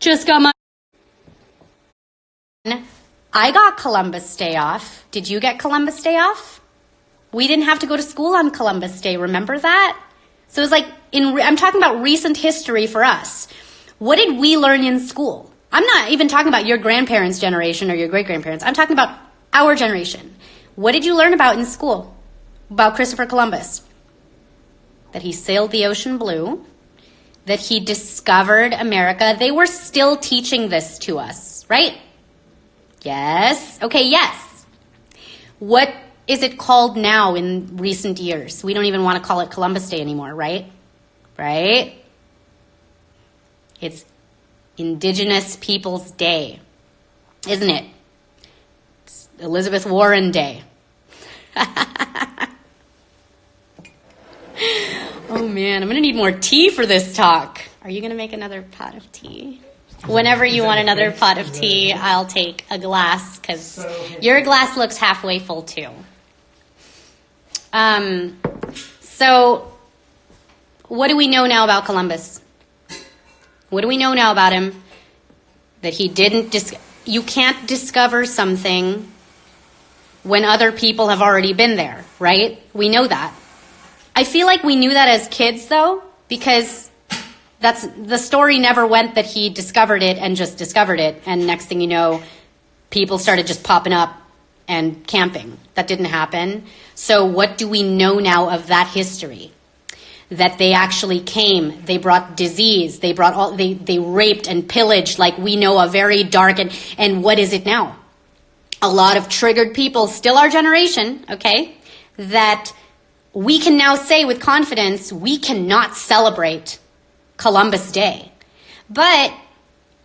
Just got my... I got Columbus Day off. Did you get Columbus Day off? We didn't have to go to school on Columbus Day. Remember that? So it was like, I'm talking about recent history for us. What did we learn in school? I'm not even talking about your grandparents' generation or your great-grandparents. I'm talking about our generation. What did you learn about in school about Christopher Columbus? That he sailed the ocean blue, that he discovered America. They were still teaching this to us, right? Yes. Okay, yes. What is it called now in recent years? We don't even want to call it Columbus Day anymore, right? Right? It's Indigenous Peoples Day, isn't it? It's Elizabeth Warren Day. Oh man, I'm going to need more tea for this talk. Are you going to make another pot of tea? Whenever you want another pot of tea, I'll take a glass because your glass looks halfway full too. So what do we know now about Columbus? What do we know now about him? That he didn't, you can't discover something when other people have already been there, right? We know that. I feel like we knew that as kids though, because that's, the story never went that he discovered it and just discovered it. And next thing you know, people started just popping up and camping. That didn't happen. So what do we know now of that history? That they actually came, they brought disease, they raped and pillaged, like we know a very dark, and what is it now? A lot of triggered people, still our generation, okay, that we can now say with confidence, we cannot celebrate Columbus Day. But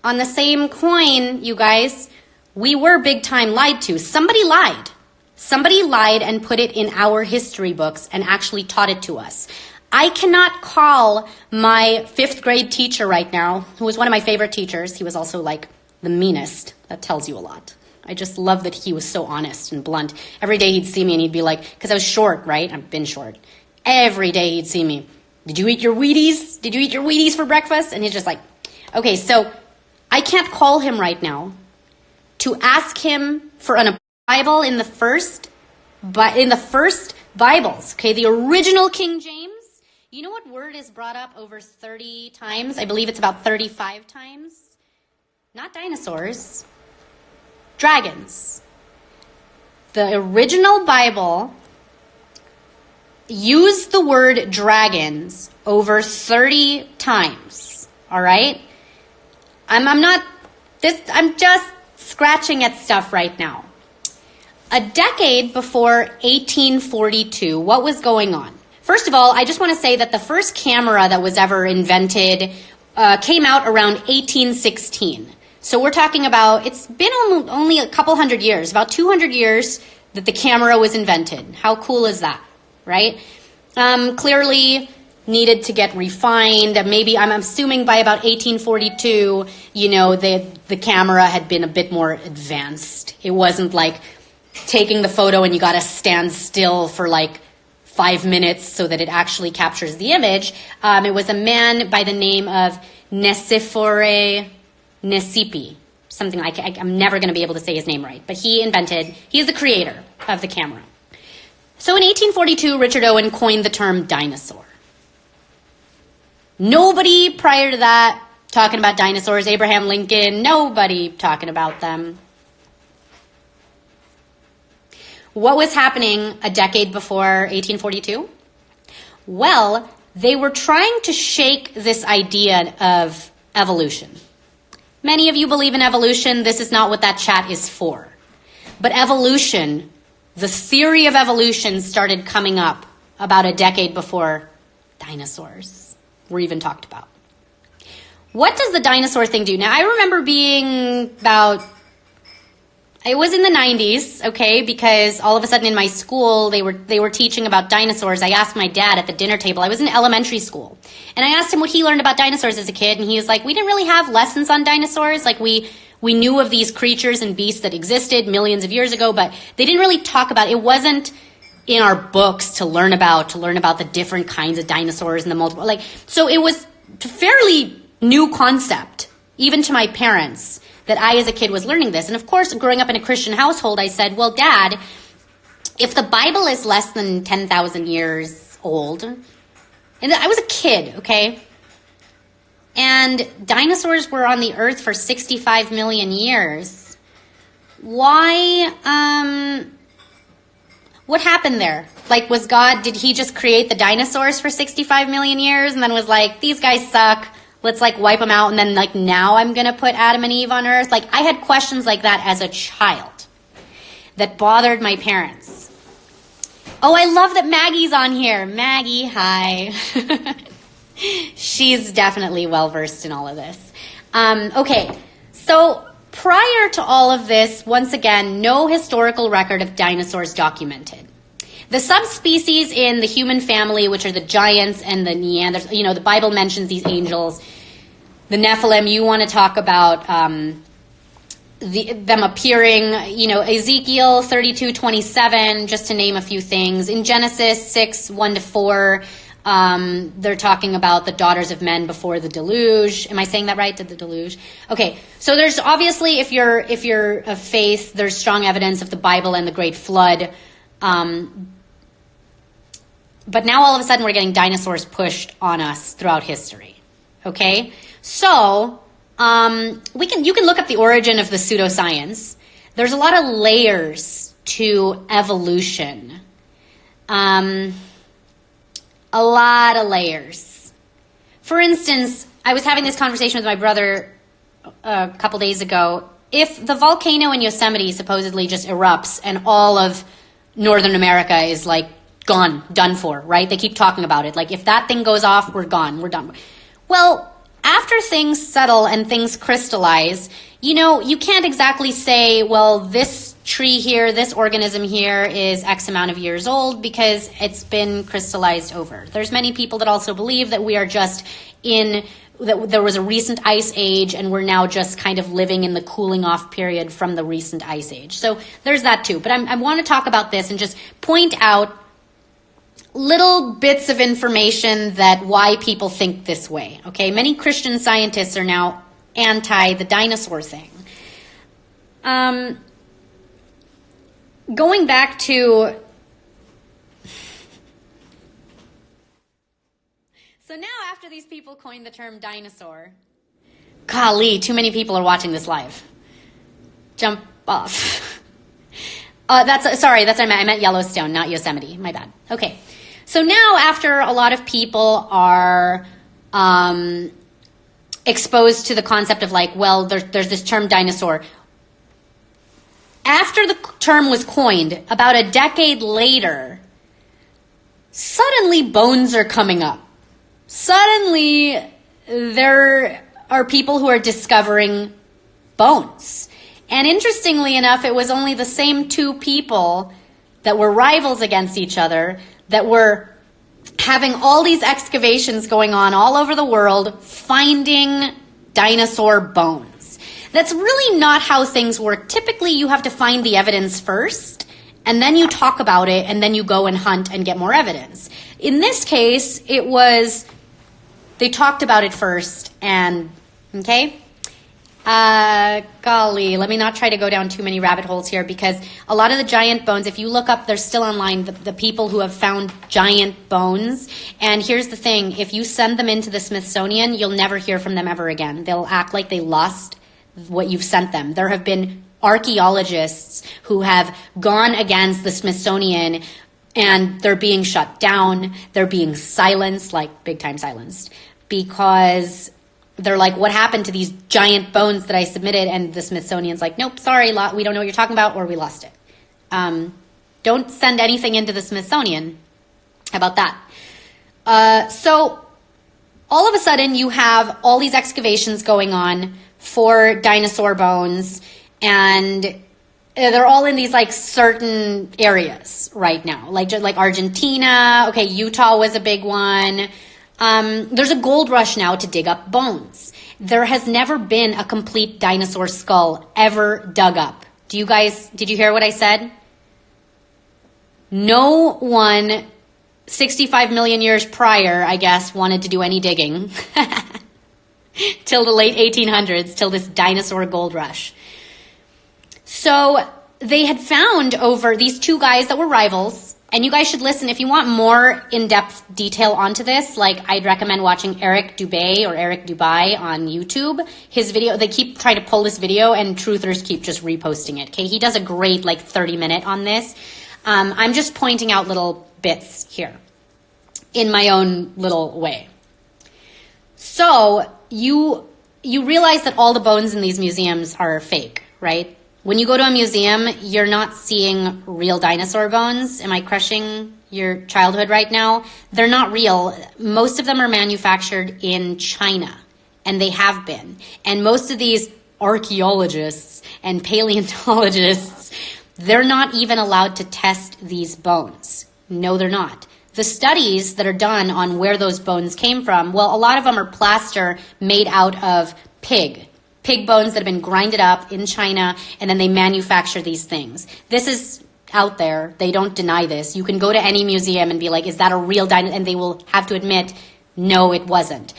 on the same coin, you guys, we were big time lied to. Somebody lied. Somebody lied and put it in our history books and actually taught it to us. I cannot call my 5th grade teacher right now, who was one of my favorite teachers. He was also like the meanest. That tells you a lot. I just love that he was so honest and blunt. Every day he'd see me and he'd be like, because I was short, right? I've been short. Every day he'd see me. Did you eat your Wheaties? Did you eat your Wheaties for breakfast? And he's just like, okay, so I can't call him right now to ask him for a Bible in the first Bibles, okay, the original King James. You know what word is brought up over 30 times? I believe it's about 35 times. Not dinosaurs. Dragons. The original Bible used the word dragons over 30 times. All right? I'm just scratching at stuff right now. A decade before 1842, what was going on? First of all, I just want to say that the first camera that was ever invented came out around 1816. So we're talking about, it's been only a couple hundred years, about 200 years that the camera was invented. How cool is that, right? Clearly needed to get refined. Maybe, I'm assuming by about 1842, you know, the camera had been a bit more advanced. It wasn't like taking the photo and you got to stand still for like 5 minutes so that it actually captures the image. It was a man by the name of Nicefore Nisipi, something like, I'm never going to be able to say his name right, but he is the creator of the camera. So in 1842, Richard Owen coined the term dinosaur. Nobody prior to that talking about dinosaurs, Abraham Lincoln, nobody talking about them. What was happening a decade before 1842? Well, they were trying to shake this idea of evolution. Many of you believe in evolution. This is not what that chat is for. But evolution, the theory of evolution started coming up about a decade before dinosaurs were even talked about. What does the dinosaur thing do? Now, I remember being it was in the 90s, okay, because all of a sudden in my school, they were teaching about dinosaurs. I asked my dad at the dinner table. I was in elementary school. And I asked him what he learned about dinosaurs as a kid. And he was like, we didn't really have lessons on dinosaurs. Like, we knew of these creatures and beasts that existed millions of years ago, but they didn't really talk about it. It wasn't in our books to learn about the different kinds of dinosaurs and the multiple. So it was a fairly new concept even to my parents, that I as a kid was learning this. And of course, growing up in a Christian household, I said, well, Dad, if the Bible is less than 10,000 years old, and I was a kid, okay? And dinosaurs were on the earth for 65 million years. Why, what happened there? Like, did he just create the dinosaurs for 65 million years and then was like, these guys suck, let's like wipe them out, and then like now I'm gonna put Adam and Eve on earth? Like, I had questions like that as a child that bothered my parents. Oh, I love that Maggie's on here. Maggie, hi. She's definitely well-versed in all of this. Okay, so prior to all of this, once again, no historical record of dinosaurs documented. The subspecies in the human family, which are the giants and the Neanderthals, the Bible mentions these angels. The Nephilim, you want to talk about them appearing, Ezekiel 32:27, just to name a few things. In Genesis 6:1-4, they're talking about the daughters of men before the deluge. Am I saying that right? Did the deluge? Okay, so there's obviously, if you're of faith, there's strong evidence of the Bible and the Great Flood. But now all of a sudden we're getting dinosaurs pushed on us throughout history. Okay, so you can look up the origin of the pseudoscience. There's a lot of layers to evolution. A lot of layers. For instance, I was having this conversation with my brother a couple days ago. If the volcano in Yosemite supposedly just erupts and all of Northern America is like gone, done for, right? They keep talking about it. Like, if that thing goes off, we're gone, we're done. Well, after things settle and things crystallize, you can't exactly say, well, this tree here, this organism here is X amount of years old because it's been crystallized over. There's many people that also believe that we are just that there was a recent ice age and we're now just kind of living in the cooling off period from the recent ice age. So there's that too. But I want to talk about this and just point out little bits of information that why people think this way. Okay, many Christian scientists are now anti the dinosaur thing. Going back to, so now after these people coined the term dinosaur, golly, too many people are watching this live. Jump off. That's what I meant. I meant Yellowstone, not Yosemite. My bad. Okay. So now after a lot of people are exposed to the concept of like, well, there's this term dinosaur. After the term was coined, about a decade later, suddenly bones are coming up. Suddenly there are people who are discovering bones. And interestingly enough, it was only the same two people that were rivals against each other that were having all these excavations going on all over the world, finding dinosaur bones. That's really not how things work. Typically, you have to find the evidence first, and then you talk about it, and then you go and hunt and get more evidence. In this case, they talked about it first, and, okay? Golly, let me not try to go down too many rabbit holes here, because a lot of the giant bones, if you look up, they're still online, the people who have found giant bones. And here's the thing, if you send them into the Smithsonian, you'll never hear from them ever again. They'll act like they lost what you've sent them. There have been archaeologists who have gone against the Smithsonian, and they're being shut down. They're being silenced, like big time silenced, because they're like, what happened to these giant bones that I submitted? And the Smithsonian's like, nope, sorry, we don't know what you're talking about, or we lost it. Don't send anything into the Smithsonian. How about that? So all of a sudden you have all these excavations going on for dinosaur bones, and they're all in these like certain areas right now, like Argentina. Okay, Utah was a big one. There's a gold rush now to dig up bones. There has never been a complete dinosaur skull ever dug up. Did you hear what I said? No one 65 million years prior, I guess, wanted to do any digging. till the late 1800s, till this dinosaur gold rush. So they had found over these two guys that were rivals, and you guys should listen if you want more in-depth detail onto this. Like, I'd recommend watching Eric Dubay or Eric Dubai on YouTube. His video, they keep trying to pull this video, and truthers keep just reposting it. Okay, he does a great 30-minute on this. I'm just pointing out little bits here in my own little way. So you realize that all the bones in these museums are fake, right? When you go to a museum, you're not seeing real dinosaur bones. Am I crushing your childhood right now? They're not real. Most of them are manufactured in China, and they have been. And most of these archaeologists and paleontologists, they're not even allowed to test these bones. No, they're not. The studies that are done on where those bones came from, well, a lot of them are plaster made out of pig bones that have been grinded up in China, and then they manufacture these things. This is out there. They don't deny this. You can go to any museum and be like, is that a real dinosaur? And they will have to admit, no, it wasn't.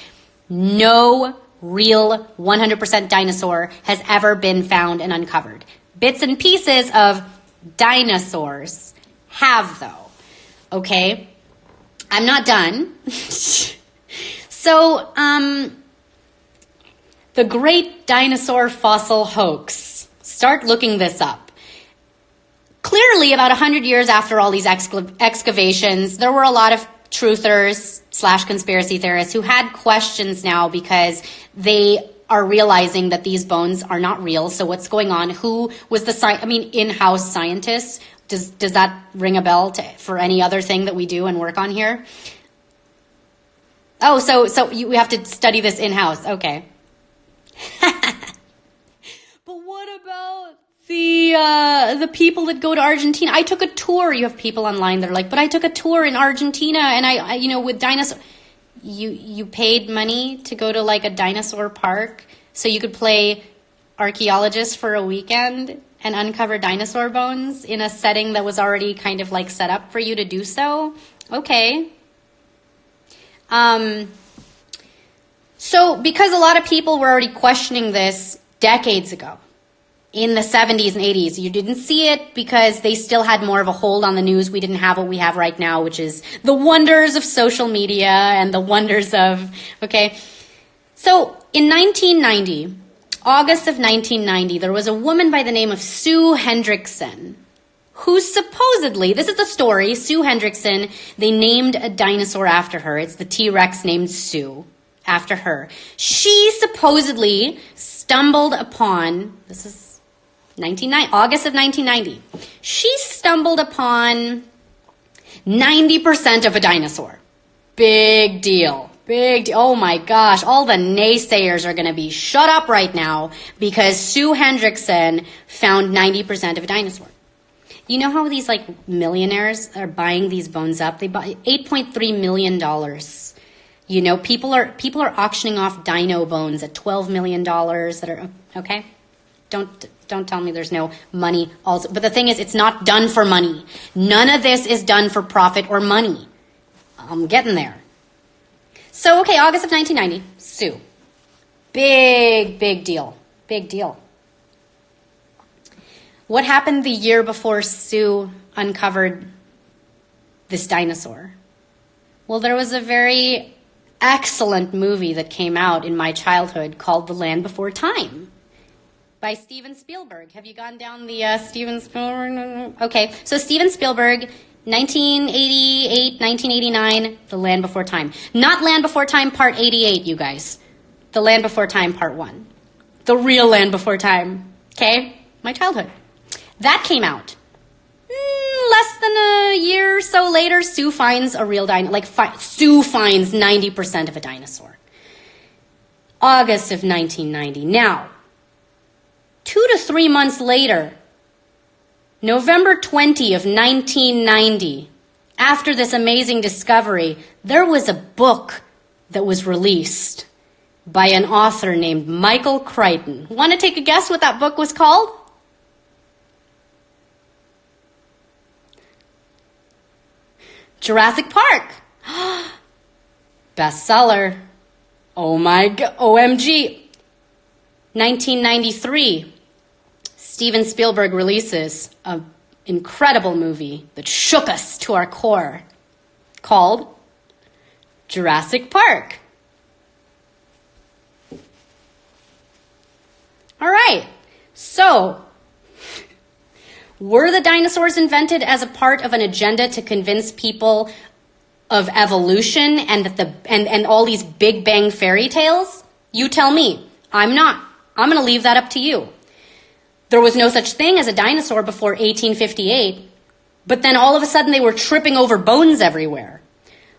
No real 100% dinosaur has ever been found and uncovered. Bits and pieces of dinosaurs have, though. Okay? I'm not done. So, the Great Dinosaur Fossil Hoax. Start looking this up. Clearly, about 100 years after all these excavations, there were a lot of truthers / conspiracy theorists who had questions now because they are realizing that these bones are not real. So what's going on? Who was the in-house scientists? Does that ring a bell for any other thing that we do and work on here? Oh, so we have to study this in-house. Okay. But what about the people that go to Argentina? I took a tour. You have people online that are like, but I took a tour in Argentina, and I with dinosaurs. You paid money to go to a dinosaur park so you could play archaeologist for a weekend and uncover dinosaur bones in a setting that was already kind of set up for you to do so. Okay. So because a lot of people were already questioning this decades ago, in the 70s and 80s, you didn't see it because they still had more of a hold on the news. We didn't have what we have right now, which is the wonders of social media and the wonders of, okay. So in 1990, August of 1990, there was a woman by the name of Sue Hendrickson, who supposedly, this is the story, Sue Hendrickson, they named a dinosaur after her. It's the T-Rex named Sue, after her. She supposedly stumbled upon, this is August of 1990, she stumbled upon 90% of a dinosaur. Big deal. Big deal. Oh my gosh, all the naysayers are going to be shut up right now because Sue Hendrickson found 90% of a dinosaur. You know how these millionaires are buying these bones up? They buy $8.3 million. You know, people are auctioning off dino bones at $12 million that are, okay? Don't tell me there's no money also. But the thing is, it's not done for money. None of this is done for profit or money. I'm getting there. So, okay, August of 1990, Sue. Big deal. Big deal. What happened the year before Sue uncovered this dinosaur? Well, there was a very excellent movie that came out in my childhood called The Land Before Time by Steven Spielberg. Have you gone down the Steven Spielberg? Okay, so Steven Spielberg, 1988, 1989, The Land Before Time. Not Land Before Time Part 88, you guys. The Land Before Time Part 1. The real Land Before Time. Okay? My childhood. That came out. Less than a year or so later, Sue finds a real dinosaur. Sue finds 90% of a dinosaur. August of 1990. Now, 2 to 3 months later, November 20 of 1990, after this amazing discovery, there was a book that was released by an author named Michael Crichton. Want to take a guess what that book was called? Jurassic Park. Bestseller. Oh my God, OMG. 1993, Steven Spielberg releases an incredible movie that shook us to our core called Jurassic Park. All right, so were the dinosaurs invented as a part of an agenda to convince people of evolution and all these Big Bang fairy tales? You tell me. I'm not. I'm going to leave that up to you. There was no such thing as a dinosaur before 1858, but then all of a sudden they were tripping over bones everywhere.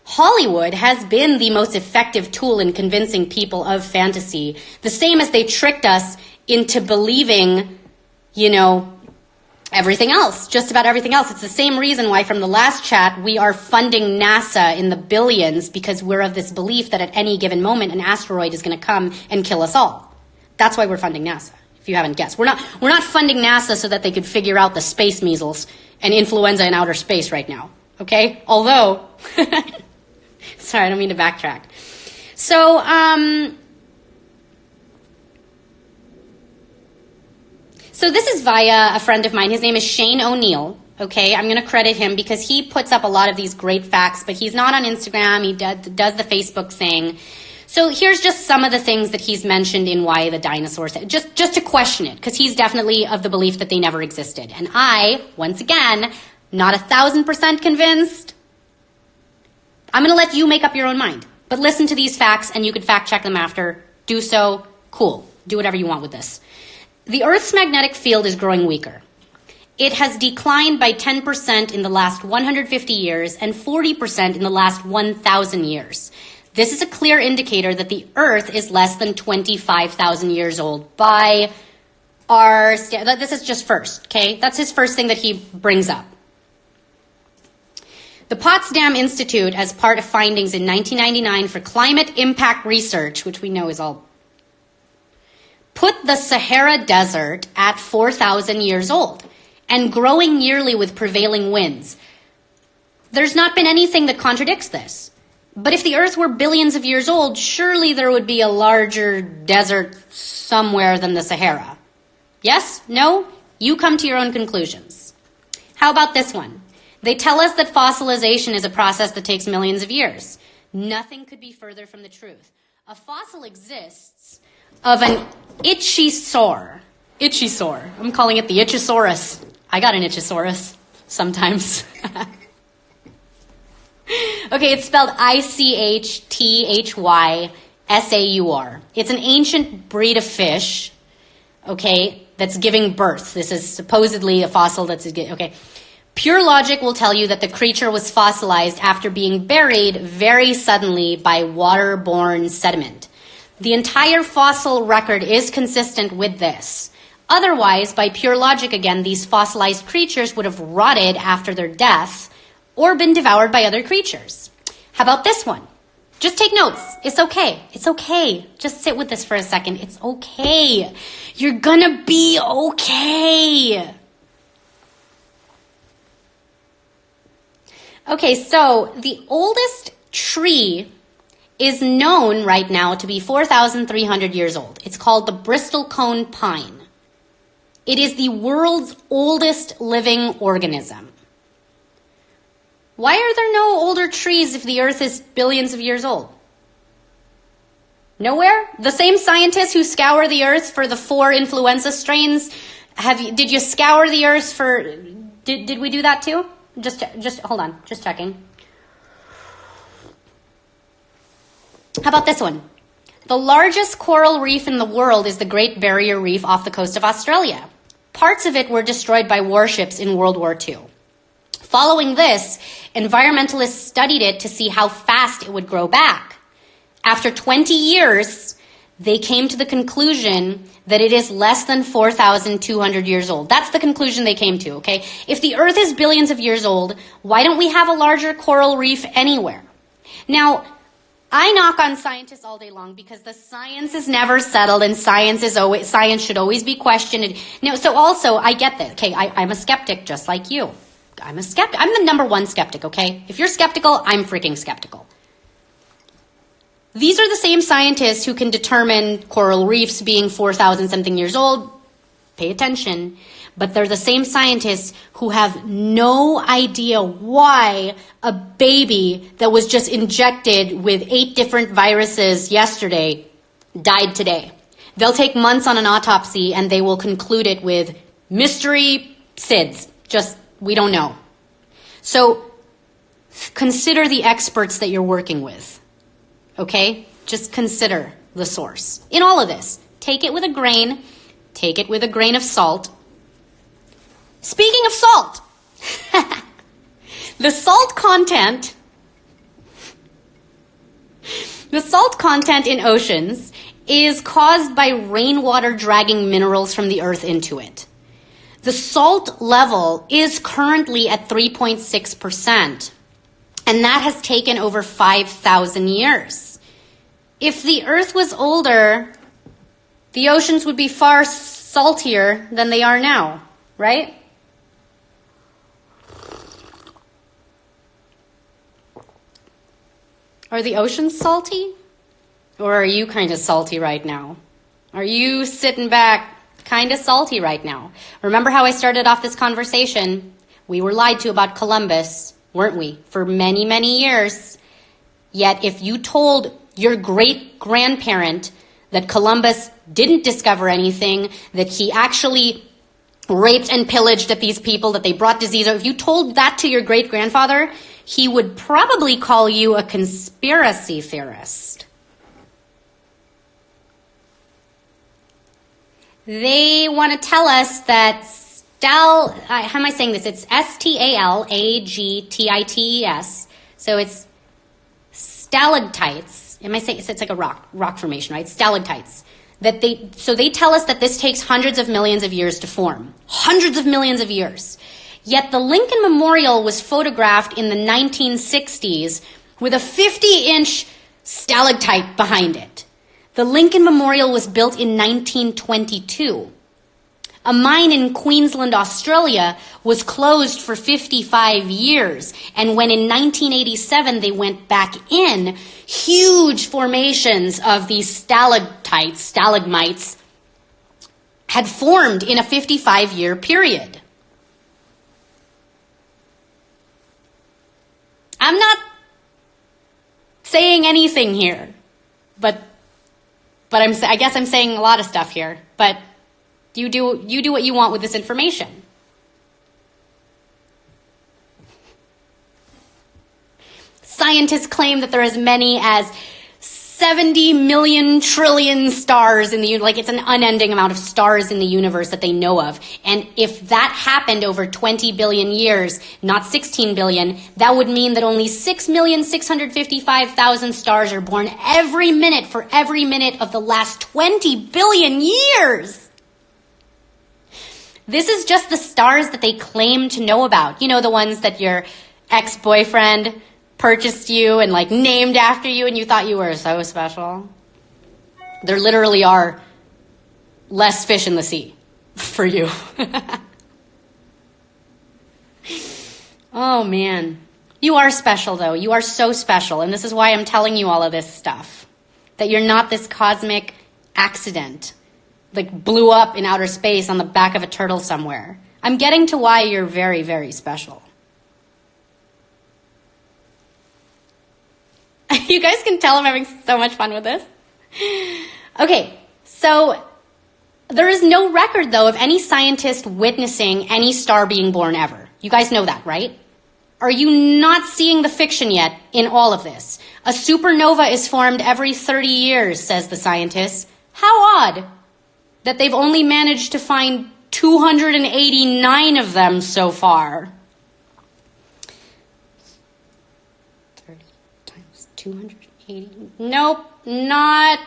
Hollywood has been the most effective tool in convincing people of fantasy, the same as they tricked us into believing, everything else, just about everything else. It's the same reason why from the last chat we are funding NASA in the billions, because we're of this belief that at any given moment an asteroid is going to come and kill us all. That's why we're funding NASA, if you haven't guessed. We're not funding NASA so that they could figure out the space measles and influenza in outer space right now, okay? Although, sorry, I don't mean to backtrack. So, So this is via a friend of mine. His name is Shane O'Neill. Okay, I'm going to credit him because he puts up a lot of these great facts, but he's not on Instagram. He does the Facebook thing. So here's just some of the things that he's mentioned in why the dinosaurs, just to question it, because he's definitely of the belief that they never existed. And I, once again, not 1,000% convinced. I'm going to let you make up your own mind. But listen to these facts, and you could fact check them after. Do so. Cool. Do whatever you want with this. The Earth's magnetic field is growing weaker. It has declined by 10% in the last 150 years and 40% in the last 1,000 years. This is a clear indicator that the Earth is less than 25,000 years old by our standard. This is just first, okay? That's his first thing that he brings up. The Potsdam Institute, as part of findings in 1999 for climate impact research, which we know is all, put the Sahara Desert at 4,000 years old and growing yearly with prevailing winds. There's not been anything that contradicts this. But if the Earth were billions of years old, surely there would be a larger desert somewhere than the Sahara. Yes? No? You come to your own conclusions. How about this one? They tell us that fossilization is a process that takes millions of years. Nothing could be further from the truth. A fossil exists of an ichthyosaur. Ichthyosaur. I'm calling it the Ichthyosaurus. I got an Ichthyosaurus sometimes. Okay, it's spelled ICHTHYSAUR. It's an ancient breed of fish, okay, that's giving birth. This is supposedly a fossil that's, okay. Pure logic will tell you that the creature was fossilized after being buried very suddenly by waterborne sediment. The entire fossil record is consistent with this. Otherwise, by pure logic again, these fossilized creatures would have rotted after their death or been devoured by other creatures. How about this one? Just take notes. It's okay. It's okay. Just sit with this for a second. It's okay. You're gonna be okay. Okay, so the oldest tree is known right now to be 4,300 years old. It's called the Bristol cone pine. It is the world's oldest living organism. Why are there no older trees if the Earth is billions of years old? Nowhere? The same scientists who scour the Earth for the 4 influenza strains, did you scour the Earth for, did we do that too? Just hold on, just checking. How about this one? The largest coral reef in the world is the Great Barrier Reef off the coast of Australia. Parts of it were destroyed by warships in World War II. Following this, environmentalists studied it to see how fast it would grow back. After 20 years, they came to the conclusion that it is less than 4,200 years old. That's the conclusion they came to, okay? If the Earth is billions of years old, why don't we have a larger coral reef anywhere? Now, I knock on scientists all day long because the science is never settled and science should always be questioned. Now, so also, I get that, okay? I'm a skeptic just like you. I'm a skeptic. I'm the number one skeptic, okay? If you're skeptical, I'm freaking skeptical. These are the same scientists who can determine coral reefs being 4,000 something years old. Pay attention. But they're the same scientists who have no idea why a baby that was just injected with 8 different viruses yesterday died today. They'll take months on an autopsy and they will conclude it with mystery SIDS. Just, we don't know. So consider the experts that you're working with. Okay? Just consider the source. In all of this, take it with a grain. Take it with a grain of salt. Speaking of salt, the salt content in oceans is caused by rainwater dragging minerals from the earth into it. The salt level is currently at 3.6%, and that has taken over 5,000 years. If the earth was older, the oceans would be far saltier than they are now, right? Are the oceans salty? Or are you kind of salty right now? Are you sitting back kind of salty right now? Remember how I started off this conversation? We were lied to about Columbus, weren't we? For many, many years. Yet if you told your great-grandparent that Columbus didn't discover anything, that he actually raped and pillaged at these people, that they brought disease, if you told that to your great-grandfather, he would probably call you a conspiracy theorist. They want to tell us that how am I saying this? It's STALAGTITES. So it's stalactites. Am I saying it's like a rock formation, right? Stalactites. So they tell us that this takes hundreds of millions of years to form. Hundreds of millions of years. Yet the Lincoln Memorial was photographed in the 1960s with a 50-inch stalactite behind it. The Lincoln Memorial was built in 1922. A mine in Queensland, Australia was closed for 55 years. And when in 1987 they went back in, huge formations of these stalagmites, had formed in a 55-year period. I'm not saying anything here, but I guess I'm saying a lot of stuff here. But you do what you want with this information. Scientists claim that there are as many as 70 million trillion stars in the universe. Like, it's an unending amount of stars in the universe that they know of. And if that happened over 20 billion years, not 16 billion, that would mean that only 6,655,000 stars are born every minute for every minute of the last 20 billion years. This is just the stars that they claim to know about. You know, the ones that your ex-boyfriend purchased you and like named after you and you thought you were so special. There literally are less fish in the sea for you. Oh man. You are special though. You are so special. And this is why I'm telling you all of this stuff. That you're not this cosmic accident. Like blew up in outer space on the back of a turtle somewhere. I'm getting to why you're very, very special. You guys can tell I'm having so much fun with this. Okay, so there is no record, though, of any scientist witnessing any star being born ever. You guys know that, right? Are you not seeing the fiction yet in all of this? A supernova is formed every 30 years, says the scientist. How odd that they've only managed to find 289 of them so far. 280. Nope, not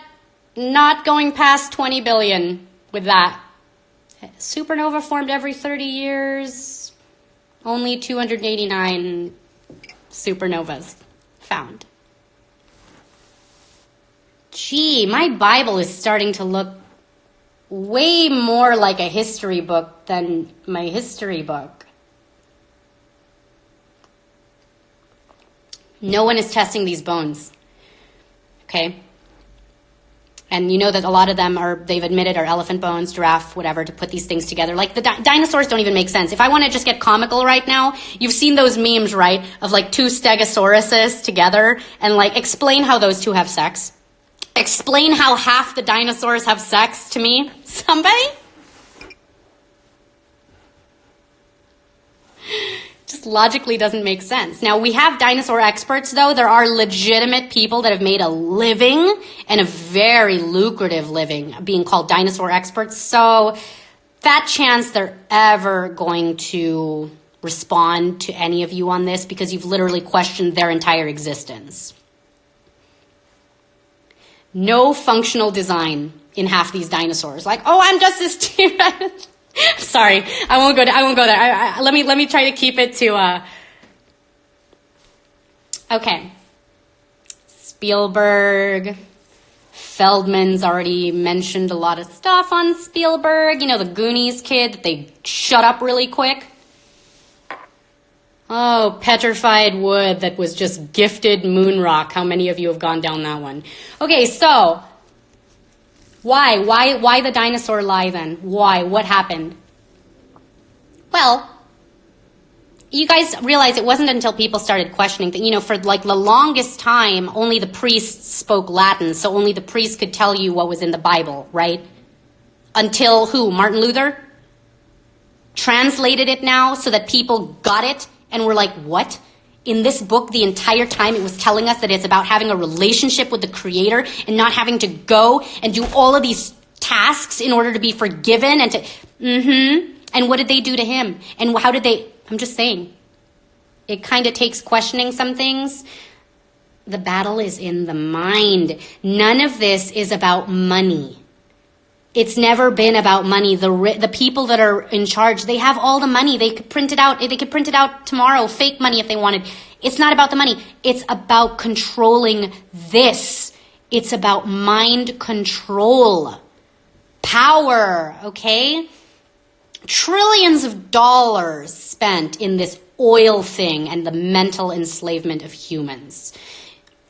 going past 20 billion with that. Supernova formed every 30 years. Only 289 supernovas found. Gee, my Bible is starting to look way more like a history book than my history book. No one is testing these bones. okay? And you know that a lot of them they've admitted are elephant bones, giraffe, whatever, to put these things together. Like the dinosaurs don't even make sense. If I want to just get comical right now, you've seen those memes, right? Of like two stegosauruses together and like explain how those two have sex. Explain how half the dinosaurs have sex to me. Somebody? Just logically doesn't make sense. Now, we have dinosaur experts, though. There are legitimate people that have made a living, and a very lucrative living, being called dinosaur experts. So, fat chance they're ever going to respond to any of you on this, because you've literally questioned their entire existence. No functional design in half these dinosaurs. Like, oh, I'm just this T-Rex. Sorry, I won't go there. Let me try to keep it to. Okay. Spielberg. Feldman's already mentioned a lot of stuff on Spielberg. You know, the Goonies kid that they shut up really quick. Oh, petrified wood that was just gifted moon rock. How many of you have gone down that one? Okay, so why the dinosaur lie then? Why? What happened? Well, you guys realize it wasn't until people started questioning that, you know, for like the longest time, only the priests spoke Latin, so only the priests could tell you what was in the Bible, right? Until who? Martin Luther translated it now so that people got it and were like, what? In this book, the entire time it was telling us that it's about having a relationship with the Creator and not having to go and do all of these tasks in order to be forgiven and to, And what did they do to him? And how did they, I'm just saying, it kind of takes questioning some things. The battle is in the mind. None of this is about money. It's never been about money. The people that are in charge, they have all the money. They could print it out. They could print it out tomorrow, fake money if they wanted. It's not about the money. It's about controlling this. It's about mind control. Power, okay? Trillions of dollars spent in this oil thing and the mental enslavement of humans.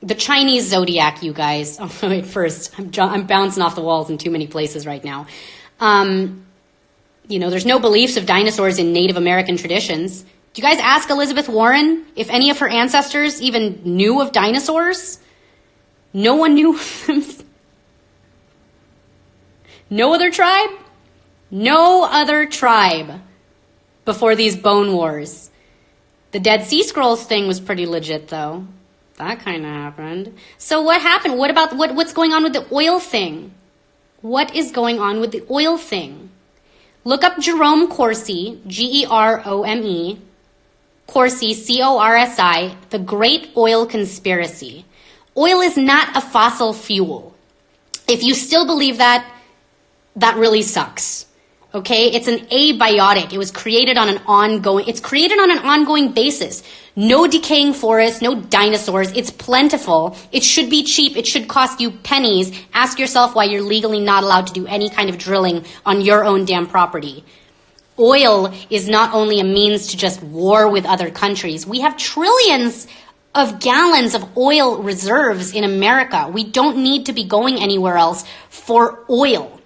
The Chinese zodiac, you guys. Oh, wait, first, I'm bouncing off the walls in too many places right now. You know, there's no beliefs of dinosaurs in Native American traditions. Do you guys ask Elizabeth Warren if any of her ancestors even knew of dinosaurs? No one knew of them. No other tribe? No other tribe before these bone wars. The Dead Sea Scrolls thing was pretty legit, though. That kind of happened. So what happened? What about what's going on with the oil thing? What is going on with the oil thing? Look up Jerome Corsi, Gerome, Corsi, Corsi, The Great Oil Conspiracy. Oil is not a fossil fuel. If you still believe that, that really sucks. Okay, it's an abiotic. It was created on an ongoing basis. No decaying forests, no dinosaurs. It's plentiful. It should be cheap. It should cost you pennies. Ask yourself why you're legally not allowed to do any kind of drilling on your own damn property. Oil is not only a means to just war with other countries. We have trillions of gallons of oil reserves in America. We don't need to be going anywhere else for oil.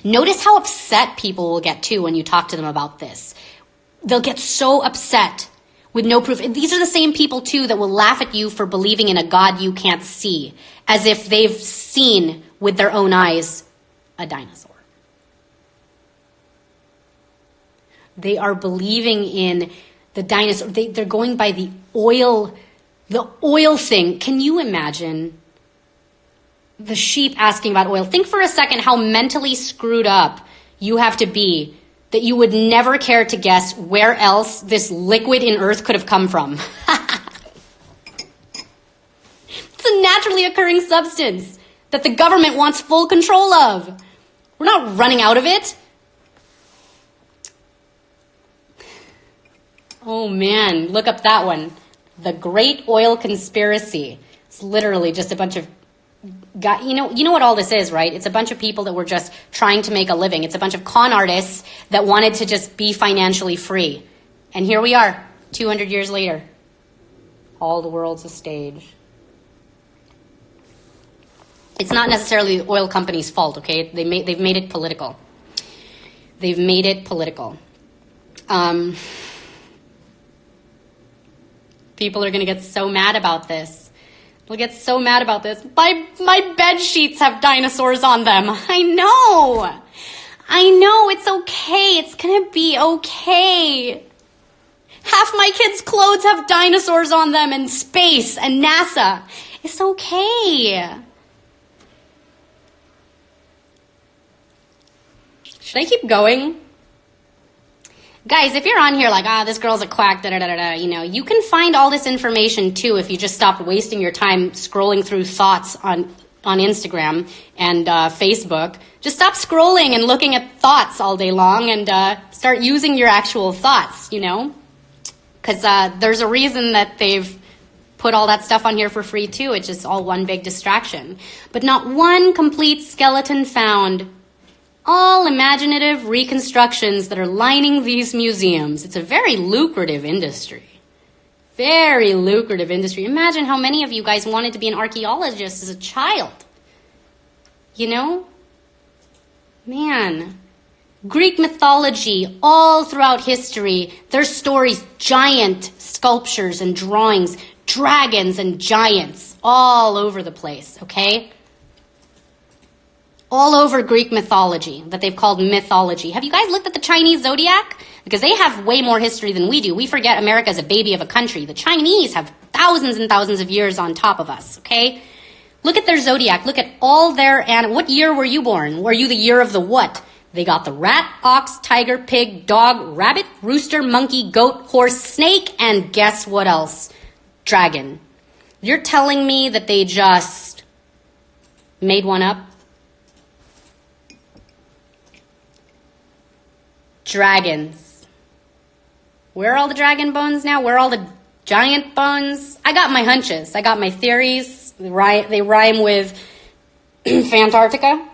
Notice how upset people will get too when you talk to them about this. They'll get so upset with no proof. And these are the same people too that will laugh at you for believing in a God you can't see, as if they've seen with their own eyes a dinosaur. They are believing in the dinosaur. They're going by the oil thing. Can you imagine the sheep asking about oil? Think for a second how mentally screwed up you have to be that you would never care to guess where else this liquid in earth could have come from. It's a naturally occurring substance that the government wants full control of. We're not running out of it. Oh man, look up that one. The Great Oil Conspiracy. It's literally just a bunch of you know what all this is, right? It's a bunch of people that were just trying to make a living. It's a bunch of con artists that wanted to just be financially free. And here we are, 200 years later. All the world's a stage. It's not necessarily the oil company's fault, okay? They've made it political. They've made it political. People are going to get so mad about this. They'll get so mad about this. My bed sheets have dinosaurs on them. I know. It's okay. It's going to be okay. Half my kids' clothes have dinosaurs on them and space and NASA. It's okay. Should I keep going? Guys, if you're on here like, this girl's a quack, you can find all this information too if you just stop wasting your time scrolling through thoughts on Instagram and Facebook. Just stop scrolling and looking at thoughts all day long and start using your actual thoughts, Because there's a reason that they've put all that stuff on here for free too. It's just all one big distraction. But not one complete skeleton found. All imaginative reconstructions that are lining these museums. It's a very lucrative industry. Very lucrative industry. Imagine how many of you guys wanted to be an archaeologist as a child. Man. Greek mythology, all throughout history, there's stories, giant sculptures and drawings, dragons and giants, all over the place, okay? All over Greek mythology that they've called mythology. Have you guys looked at the Chinese zodiac? Because they have way more history than we do. We forget America is a baby of a country. The Chinese have thousands and thousands of years on top of us, okay? Look at their zodiac. Look at all their... What year were you born? Were you the year of the what? They got the rat, ox, tiger, pig, dog, rabbit, rooster, monkey, goat, horse, snake, and guess what else? Dragon. You're telling me that they just made one up? Dragons. Where are all the dragon bones now? Where are all the giant bones? I got my hunches. I got my theories. They rhyme with Fantarctica.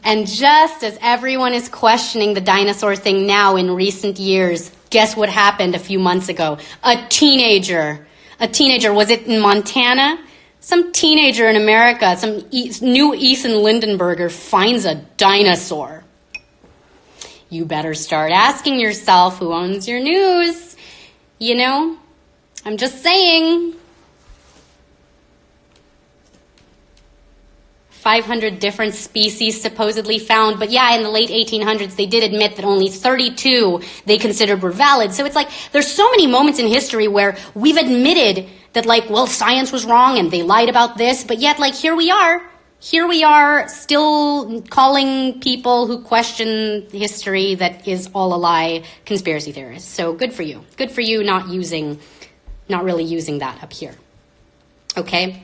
And just as everyone is questioning the dinosaur thing now in recent years, guess what happened a few months ago? A teenager, was it in Montana? Some teenager in America, some new Ethan Lindenberger finds a dinosaur. You better start asking yourself who owns your news. I'm just saying. 500 different species supposedly found. But yeah, in the late 1800s, they did admit that only 32 they considered were valid. So it's like, there's so many moments in history where we've admitted that science was wrong and they lied about this. But yet, here we are still calling people who question history that is all a lie conspiracy theorists. So good for you. Good for you not really using that up here. Okay?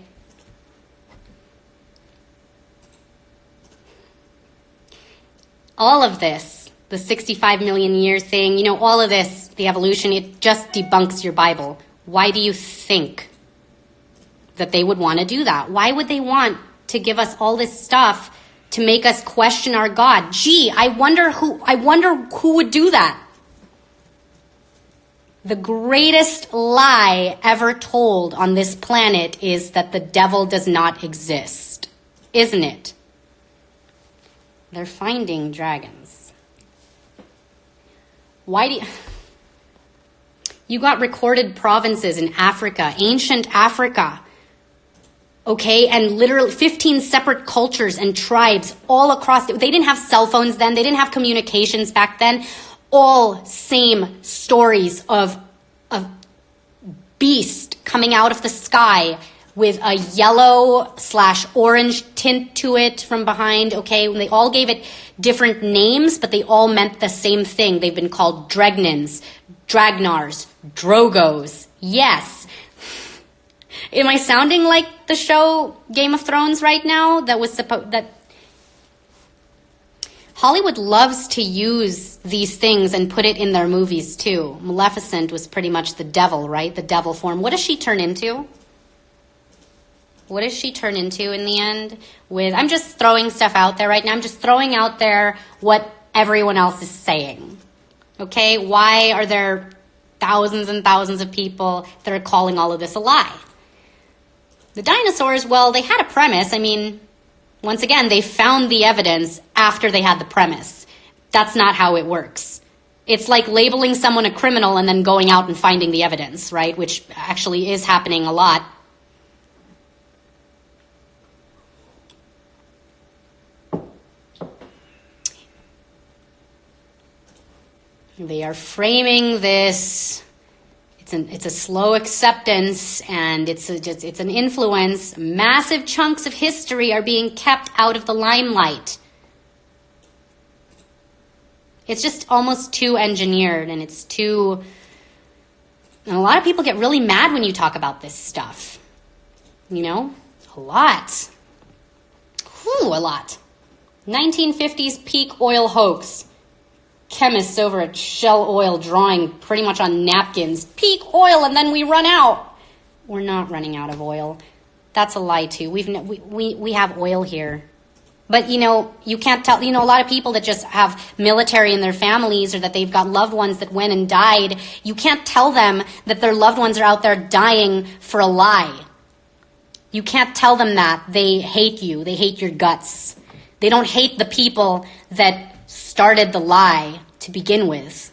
All of this, the 65 million year thing, all of this, the evolution, it just debunks your Bible. Why do you think that they would want to do that? Why would they want to give us all this stuff to make us question our God? Gee, I wonder who would do that. The greatest lie ever told on this planet is that the devil does not exist, isn't it? They're finding dragons. Why do you got recorded provinces in Africa, ancient Africa, okay, and literally 15 separate cultures and tribes all across. They didn't have cell phones then. They didn't have communications back then. All same stories of a beast coming out of the sky with a yellow/orange tint to it from behind, okay? They all gave it different names, but they all meant the same thing. They've been called Dregnans, Dragnars, Drogos. Yes. Am I sounding like the show Game of Thrones right now? That Hollywood loves to use these things and put it in their movies too. Maleficent was pretty much the devil, right? The devil form. What does she turn into? What does she turn into in the end? I'm just throwing stuff out there right now. I'm just throwing out there what everyone else is saying. Okay? Why are there thousands and thousands of people that are calling all of this a lie. The dinosaurs, well, they had a premise. I mean, once again, they found the evidence after they had the premise. That's not how it works. It's like labeling someone a criminal and then going out and finding the evidence, right? Which actually is happening a lot. They are framing this. It's a slow acceptance, and it's an influence. Massive chunks of history are being kept out of the limelight. It's just almost too engineered, and it's too... And a lot of people get really mad when you talk about this stuff. You know? A lot. Whew, a lot. 1950s peak oil hoax. Chemists over at Shell Oil drawing pretty much on napkins. Peak oil, and then we run out. We're not running out of oil. That's a lie, too. We have oil here. But, you know, you can't tell, you know, a lot of people that just have military in their families or that they've got loved ones that went and died, you can't tell them that their loved ones are out there dying for a lie. You can't tell them that. They hate you. They hate your guts. They don't hate the people that started the lie to begin with.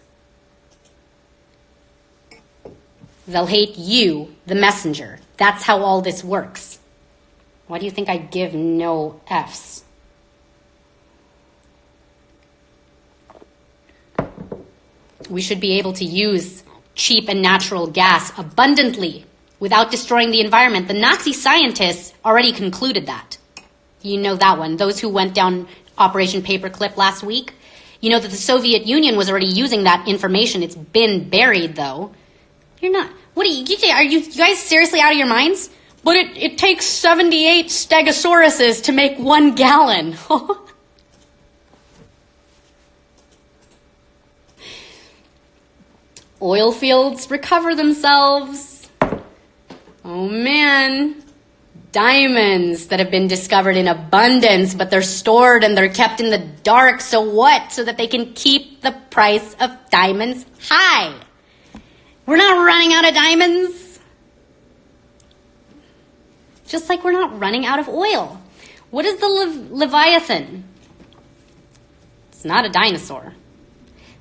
They'll hate you, the messenger. That's how all this works. Why do you think I give no Fs? We should be able to use cheap and natural gas abundantly without destroying the environment. The Nazi scientists already concluded that. You know that one. Those who went down Operation Paperclip last week. You know that the Soviet Union was already using that information. It's been buried, though. You're not... What are you guys seriously out of your minds? But it takes 78 stegosauruses to make 1 gallon. Oil fields recover themselves. Oh, man. Diamonds that have been discovered in abundance, but they're stored and they're kept in the dark. So what? So that they can keep the price of diamonds high. We're not running out of diamonds. Just like we're not running out of oil. What is the Leviathan? It's not a dinosaur.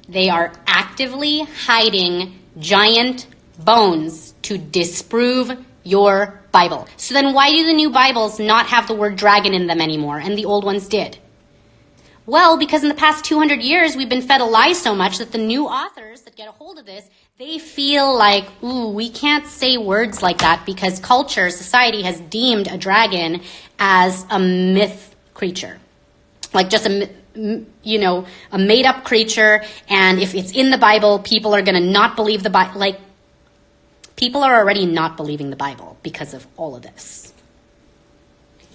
They are actively hiding giant bones to disprove your Bible. So then why do the new Bibles not have the word dragon in them anymore, and the old ones did? Well, because in the past 200 years, we've been fed a lie so much that the new authors that get a hold of this, they feel like, ooh, we can't say words like that because culture, society has deemed a dragon as a myth creature. Like just a made-up creature, and if it's in the Bible, people are going to not believe the Bible. Like, people are already not believing the Bible because of all of this.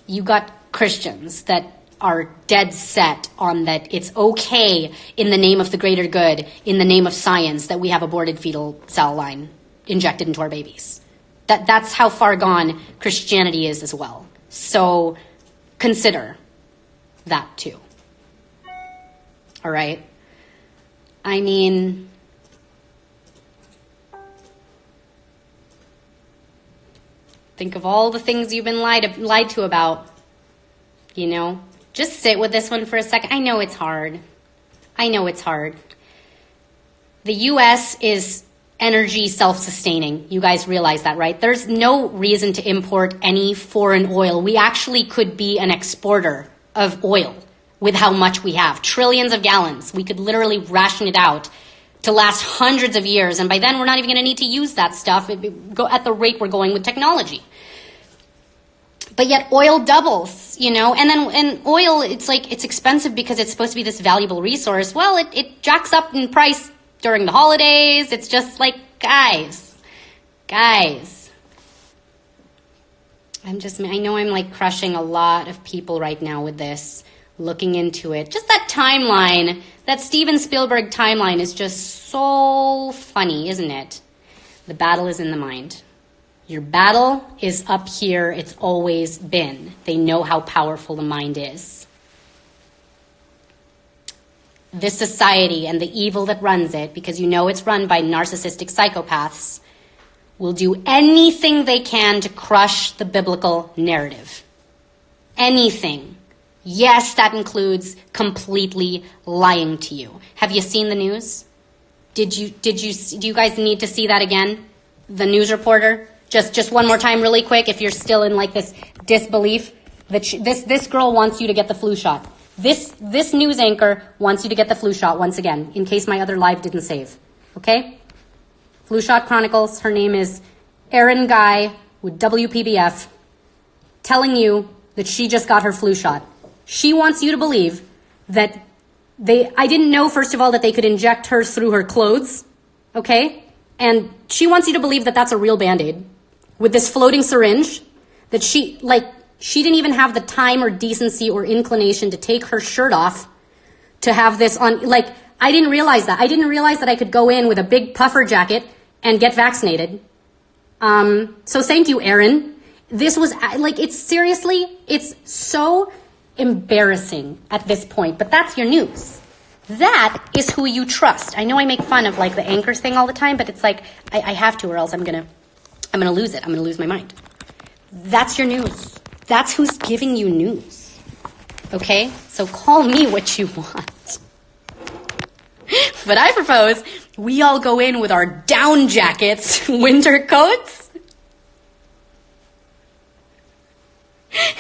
You got Christians that are dead set on that it's okay in the name of the greater good, in the name of science, that we have aborted fetal cell line injected into our babies. That's how far gone Christianity is as well. So consider that too. All right? I mean, think of all the things you've been lied to about, you know? Just sit with this one for a second. I know it's hard. The U.S. is energy self-sustaining. You guys realize that, right? There's no reason to import any foreign oil. We actually could be an exporter of oil with how much we have. Trillions of gallons. We could literally ration it out to last hundreds of years. And by then, we're not even going to need to use that stuff at the rate we're going with technology. But yet oil doubles, you know, and oil, it's like, it's expensive because it's supposed to be this valuable resource. Well, it jacks up in price during the holidays. It's just like, guys, I know I'm like crushing a lot of people right now with this, looking into it. Just that timeline, that Steven Spielberg timeline is just so funny, isn't it? The battle is in the mind. Your battle is up here. It's always been. They know how powerful the mind is. this society and the evil that runs it, because you know it's run by narcissistic psychopaths, will do anything they can to crush the biblical narrative. Anything. Yes, that includes completely lying to you. Have you seen the news? Do you guys need to see that again? The news reporter? Just one more time really quick, if you're still in like this disbelief that this girl wants you to get the flu shot. This news anchor wants you to get the flu shot once again, in case my other live didn't save. Okay? Flu Shot Chronicles, her name is Erin Guy with WPBF, telling you that she just got her flu shot. She wants you to believe that I didn't know, first of all, that they could inject her through her clothes, okay? And she wants you to believe that that's a real Band-Aid with this floating syringe, that she didn't even have the time or decency or inclination to take her shirt off to have this on. Like, I didn't realize that. I didn't realize that I could go in with a big puffer jacket and get vaccinated. So thank you, Erin. This was, like, it's so embarrassing at this point, but that's your news. That is who you trust. I know I make fun of, like, the anchors thing all the time, but it's like, I have to, or else I'm gonna lose it. I'm gonna lose my mind. That's your news. That's who's giving you news. Okay? So call me what you want. But I propose we all go in with our down jackets, winter coats,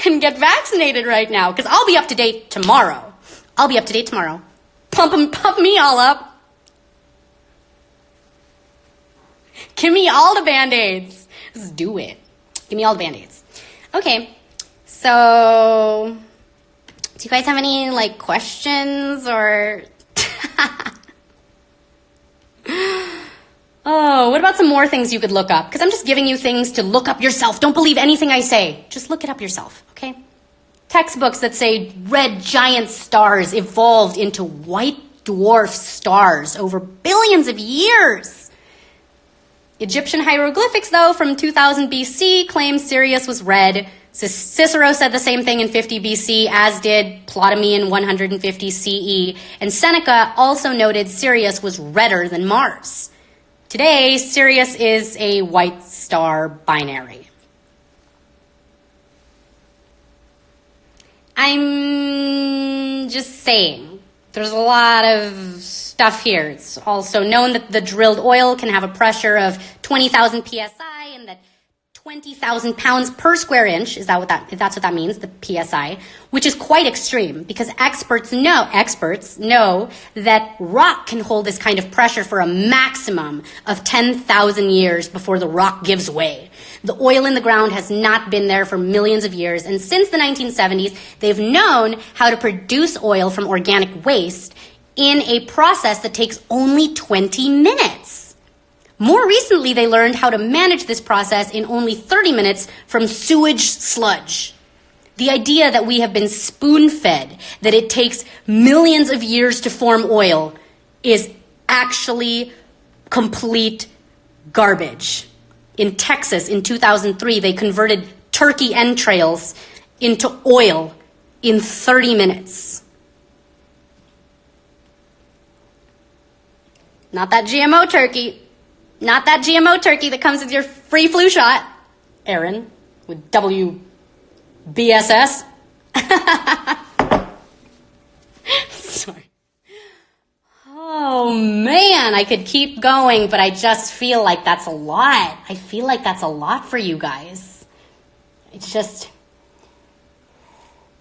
and get vaccinated right now, because I'll be up to date tomorrow. Pump me all up. Give me all the Band-Aids. Let's do it. Give me all the Band-Aids. Okay, so do you guys have any, like, questions or... Oh, what about some more things you could look up? Because I'm just giving you things to look up yourself. Don't believe anything I say. Just look it up yourself, okay? Textbooks that say red giant stars evolved into white dwarf stars over billions of years. Egyptian hieroglyphics, though, from 2000 BC claim Sirius was red. Cicero said the same thing in 50 BC, as did Ptolemy in 150 CE. And Seneca also noted Sirius was redder than Mars. Today, Sirius is a white star binary. I'm just saying, there's a lot of stuff here. It's also known that the drilled oil can have a pressure of 20,000 PSI and that 20,000 pounds per square inch, if that's what that means, the PSI, which is quite extreme because experts know that rock can hold this kind of pressure for a maximum of 10,000 years before the rock gives way. The oil in the ground has not been there for millions of years, and since the 1970s, they've known how to produce oil from organic waste in a process that takes only 20 minutes. More recently, they learned how to manage this process in only 30 minutes from sewage sludge. The idea that we have been spoon-fed, that it takes millions of years to form oil, is actually complete garbage. In Texas, in 2003, they converted turkey entrails into oil in 30 minutes. Not that GMO turkey. Not that GMO turkey that comes with your free flu shot, Erin, with WBSS. Sorry. Oh, man, I could keep going, but I just feel like that's a lot. I feel like that's a lot for you guys. It's just...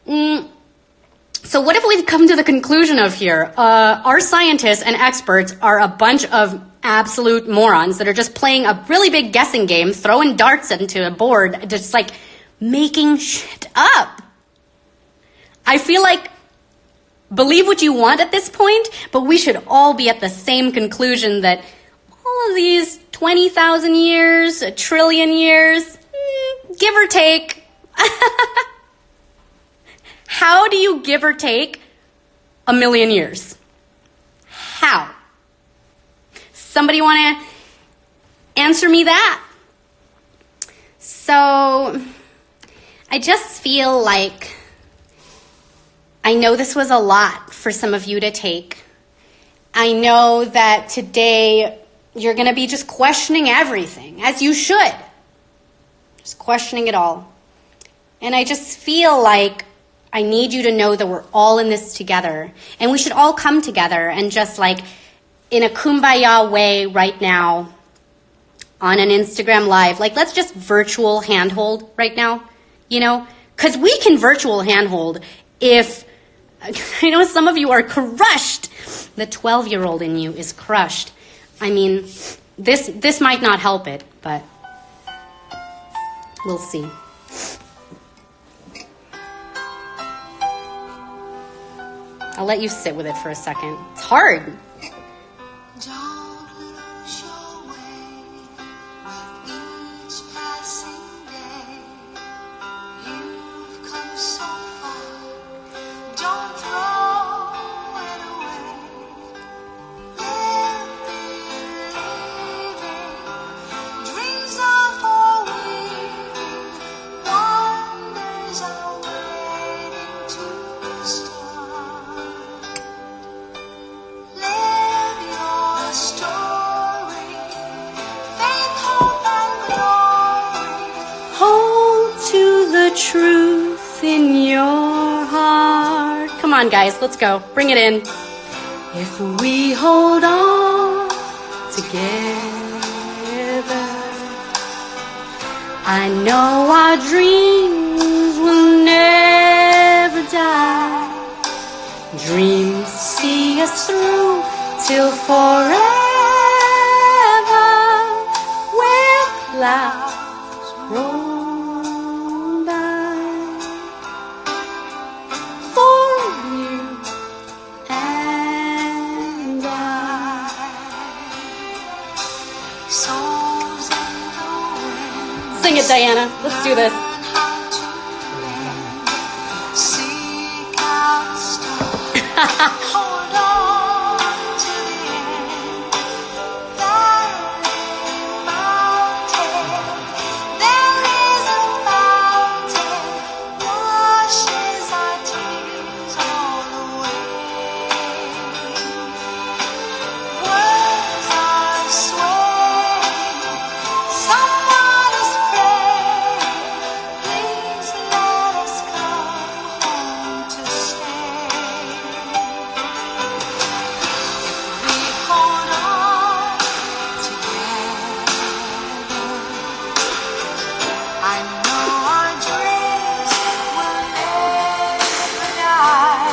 So what if we come to the conclusion of here? Our scientists and experts are a bunch of absolute morons that are just playing a really big guessing game, throwing darts into a board, just like making shit up. I feel like, believe what you want at this point, but we should all be at the same conclusion that all of these 20,000 years, a trillion years, give or take. How do you give or take 1,000,000 years? How? Somebody want to answer me that? So I just feel like I know this was a lot for some of you to take, I know that today you're going to be just questioning everything, as you should. Just questioning it all. And I just feel like I need you to know that we're all in this together. And we should all come together and just like in a kumbaya way right now on an Instagram Live. Like, let's just virtual handhold right now, you know? Because we can virtual handhold if, I know some of you are crushed. The 12-year-old in you is crushed. I mean, this might not help it, but we'll see. I'll let you sit with it for a second. It's hard. Don't lose your way with each passing day. You've come so far. Don't throw it away. Live believing. Dreams are for weaving. Wonders are waiting to start. Live your story. Faith, hope, and glory. Hold to the truth in your heart. Come on, guys, let's go. Bring it in. If we hold on together, I know our dreams will never die. Dreams see us through till forever. Where clouds roll by for you and I. Souls in the wind. Sing it, Diana. Let's do this. Learn how to mend. Seek out the stars. Hold on to the end. Valley, mountain. There is a fountain. Washes our tears all away. Words are swaying. Someone is praying. Please let us come home to stay. If we hold on together, I know our dreams will never die.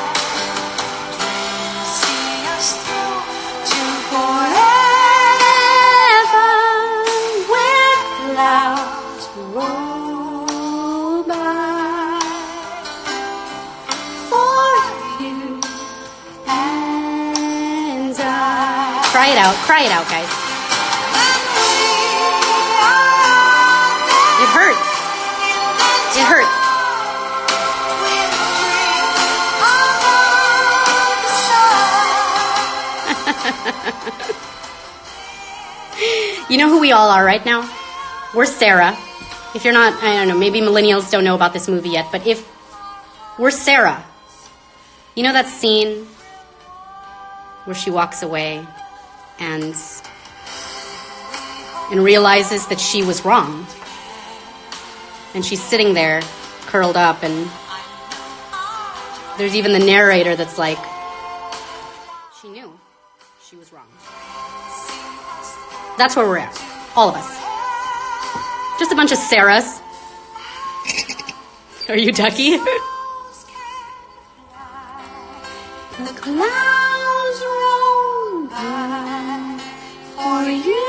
Dreams see us through to Forever, where clouds roll by for you and I. Cry it out, guys. It hurts. It hurts. You know who we all are right now? We're Sarah. If you're not, I don't know, maybe millennials don't know about this movie yet, but if we're Sarah, you know that scene where she walks away and realizes that she was wrong. And she's sitting there, curled up, and there's even the narrator that's like, she knew she was wrong. That's where we're at, all of us. Just a bunch of Sarahs. Are you Ducky? The clouds roll by for you.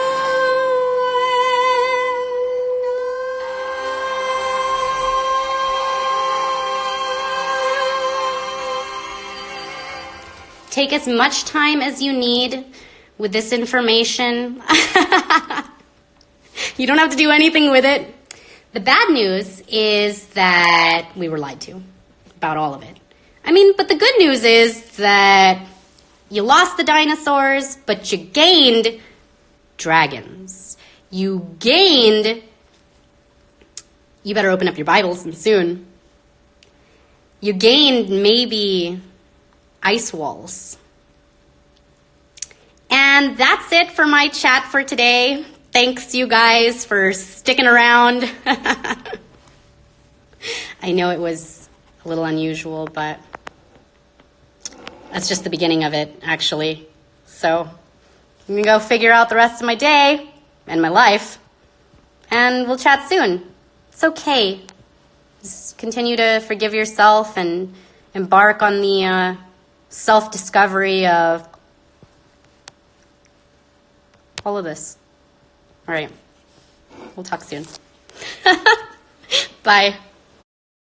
Take as much time as you need with this information. You don't have to do anything with it. The bad news is that we were lied to about all of it. I mean, but the good news is that you lost the dinosaurs, but you gained dragons. You gained... You better open up your Bibles soon. You gained maybe ice walls. And that's it for my chat for today. Thanks, you guys, for sticking around. I know it was a little unusual, but that's just the beginning of it, actually. So I'm going to go figure out the rest of my day and my life, and we'll chat soon. It's okay. Just continue to forgive yourself and embark on the self-discovery of all of this. All right. We'll talk soon. Bye.